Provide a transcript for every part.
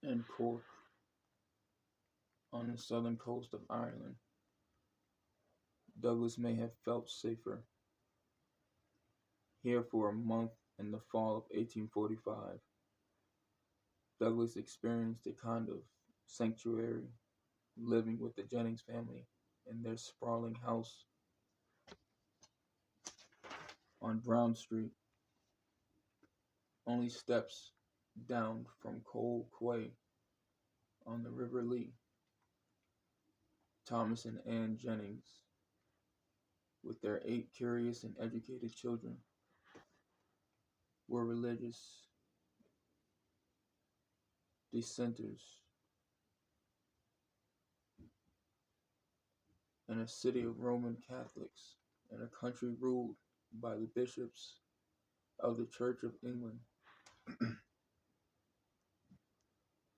and Cork on the southern coast of Ireland, Douglass may have felt safer. Here for a month in the fall of 1845, Douglass experienced a kind of sanctuary living with the Jennings family in their sprawling house on Brown Street, only steps down from Coal Quay on the River Lee. Thomas and Anne Jennings, with their 8 curious and educated children, were religious dissenters in a city of Roman Catholics in a country ruled by the bishops of the Church of England.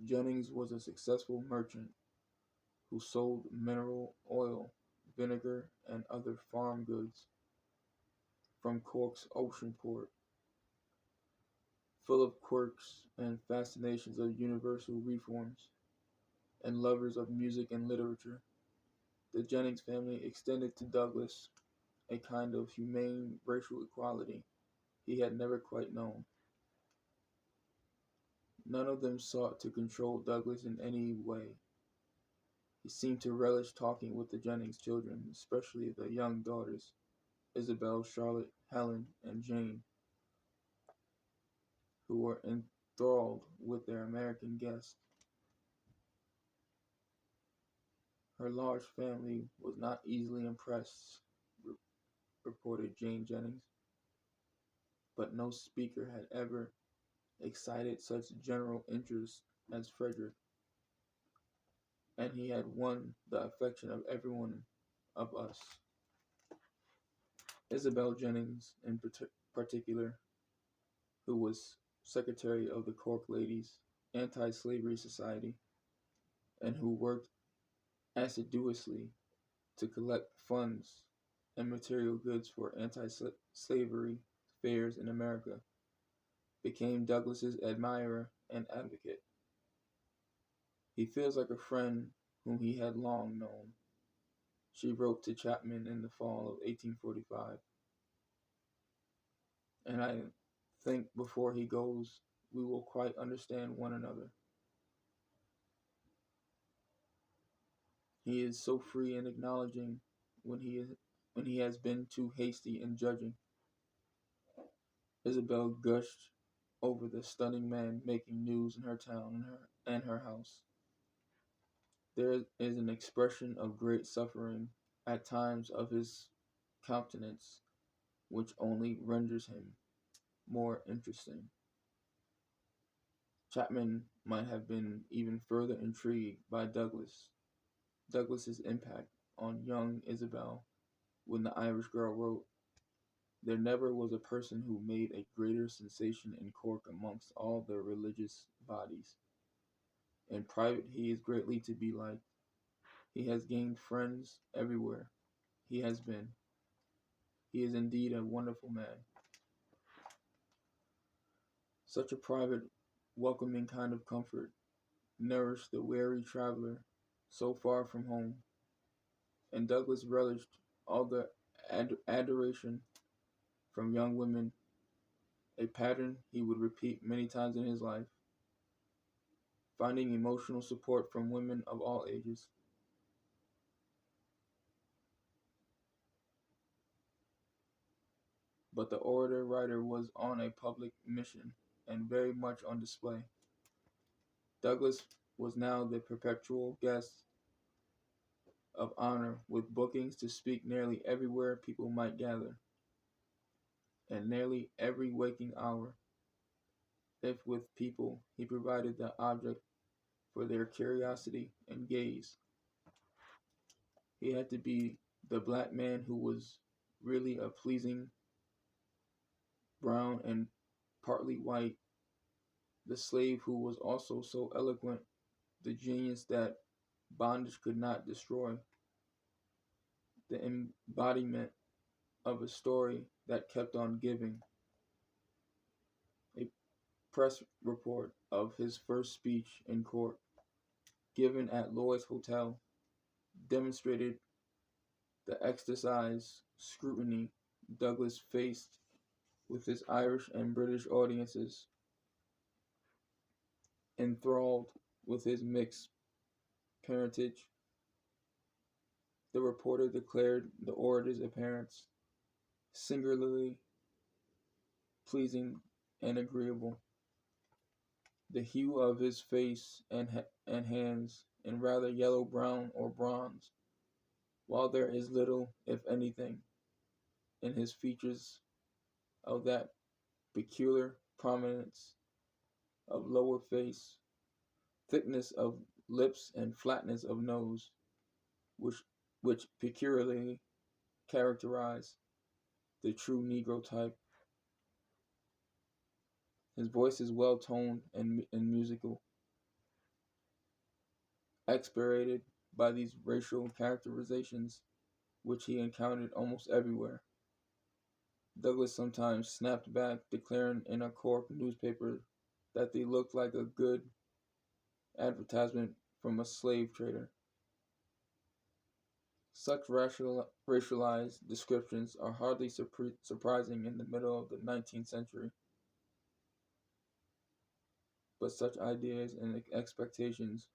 Jennings was a successful merchant who sold mineral oil, vinegar, and other farm goods from Cork's ocean port. Full of quirks and fascinations of universal reforms, and lovers of music and literature, the Jennings family extended to Douglass a kind of humane racial equality he had never quite known. None of them sought to control Douglass in any way. He seemed to relish talking with the Jennings children, especially the young daughters, Isabel, Charlotte, Helen, and Jane, who were enthralled with their American guest. Her large family was not easily impressed, reported Jane Jennings, but no speaker had ever excited such general interest as Frederick, and he had won the affection of everyone of us. Isabel Jennings, in particular, who was secretary of the Cork Ladies Anti-Slavery Society, and who worked assiduously to collect funds and material goods for anti-slavery fairs in America, became Douglass's admirer and advocate. He feels like a friend whom he had long known, she wrote to Chapman in the fall of 1845. And I think before he goes, we will quite understand one another. He is so free in acknowledging when he has been too hasty in judging. Isabel gushed over the stunning man making news in her town and her house. There is an expression of great suffering at times of his countenance which only renders him more interesting. Chapman might have been even further intrigued by Douglass's impact on young Isabel when the Irish girl wrote, "There never was a person who made a greater sensation in Cork amongst all the religious bodies. In private he is greatly to be liked. He has gained friends everywhere he has been. He is indeed a wonderful man. Such a private, welcoming kind of comfort nourished the weary traveler so far from home, and Douglass relished all the adoration from young women, a pattern he would repeat many times in his life, finding emotional support from women of all ages. But the orator writer was on a public mission and very much on display. Douglass was now the perpetual guest of honor, with bookings to speak nearly everywhere people might gather, and nearly every waking hour. If with people, he provided the object for their curiosity and gaze. He had to be the black man who was really a pleasing brown and partly white, the slave who was also so eloquent, the genius that bondage could not destroy, the embodiment of a story that kept on giving. A press report of his first speech in court, given at Lloyd's Hotel, demonstrated the exercise scrutiny Douglass faced with his Irish and British audiences, enthralled with his mixed parentage. The reporter declared the orator's appearance singularly pleasing and agreeable. The hue of his face and hands in rather yellow brown or bronze, while there is little, if anything, in his features of that peculiar prominence of lower face, thickness of lips and flatness of nose, which peculiarly characterize the true Negro type. His voice is well toned and musical, exasperated by these racial characterizations which he encountered almost everywhere. Douglass sometimes snapped back, declaring in a Cork newspaper that they looked like a good advertisement from a slave trader. Such racialized descriptions are hardly surprising in the middle of the 19th century, but such ideas and expectations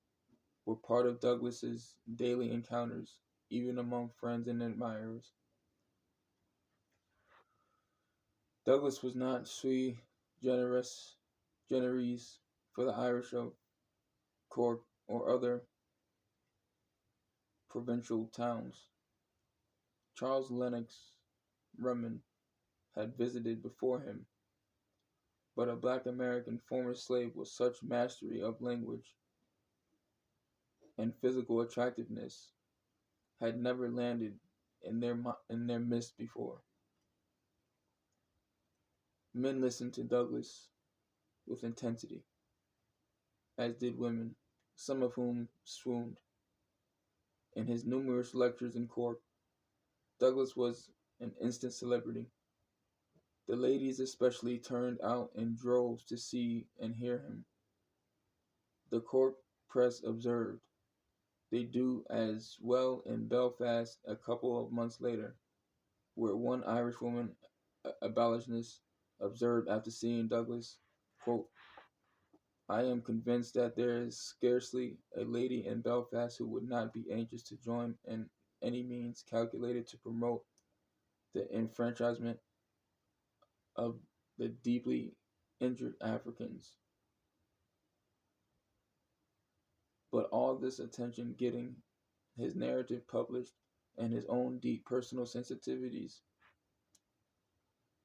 were part of Douglass's daily encounters, even among friends and admirers. Douglass was not sui generis for the Irish of Cork or other provincial towns. Charles Lennox Rumman had visited before him, but a black American former slave with such mastery of language and physical attractiveness had never landed in their midst before. Men listened to Douglass with intensity, as did women, some of whom swooned. In his numerous lectures in Cork, Douglass was an instant celebrity. The ladies especially turned out in droves to see and hear him. The Cork press observed, "They do as well in Belfast a couple of months later," where one Irish woman abolitionist observed after seeing Douglass, quote, "I am convinced that there is scarcely a lady in Belfast who would not be anxious to join in any means calculated to promote the enfranchisement of the deeply injured Africans." But all this attention getting his narrative published and his own deep personal sensitivities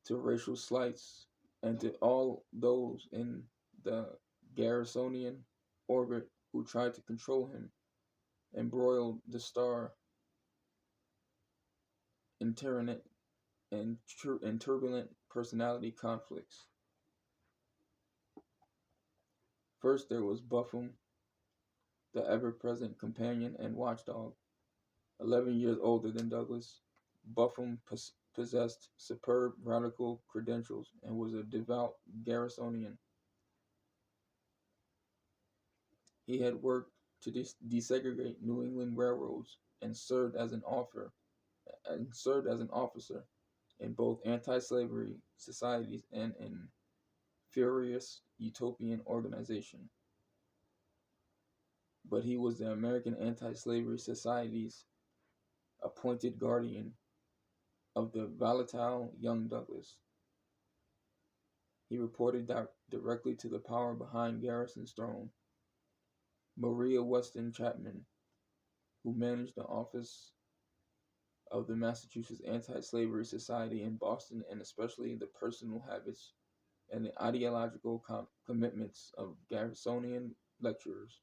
to racial slights and to all those in the Garrisonian orbit who tried to control him, embroiled the star in turbulent personality conflicts. First there was Buffum, the ever-present companion and watchdog. 11 years older than Douglass, Buffum possessed superb radical credentials and was a devout Garrisonian. He had worked to desegregate New England railroads and served as an officer in both anti-slavery societies and in furious utopian organization. But he was the American Anti-Slavery Society's appointed guardian of the volatile young Douglass. He reported directly to the power behind Garrison's throne, Maria Weston Chapman, who managed the office of the Massachusetts Anti-Slavery Society in Boston, and especially the personal habits and the ideological commitments of Garrisonian lecturers.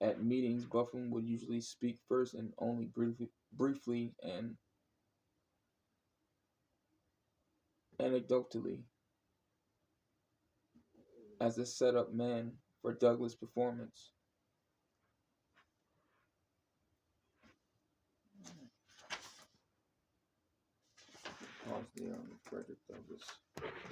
At meetings, Buffum would usually speak first and only briefly and anecdotally as a setup man for Douglass' performance. Pause there on Frederick Douglass.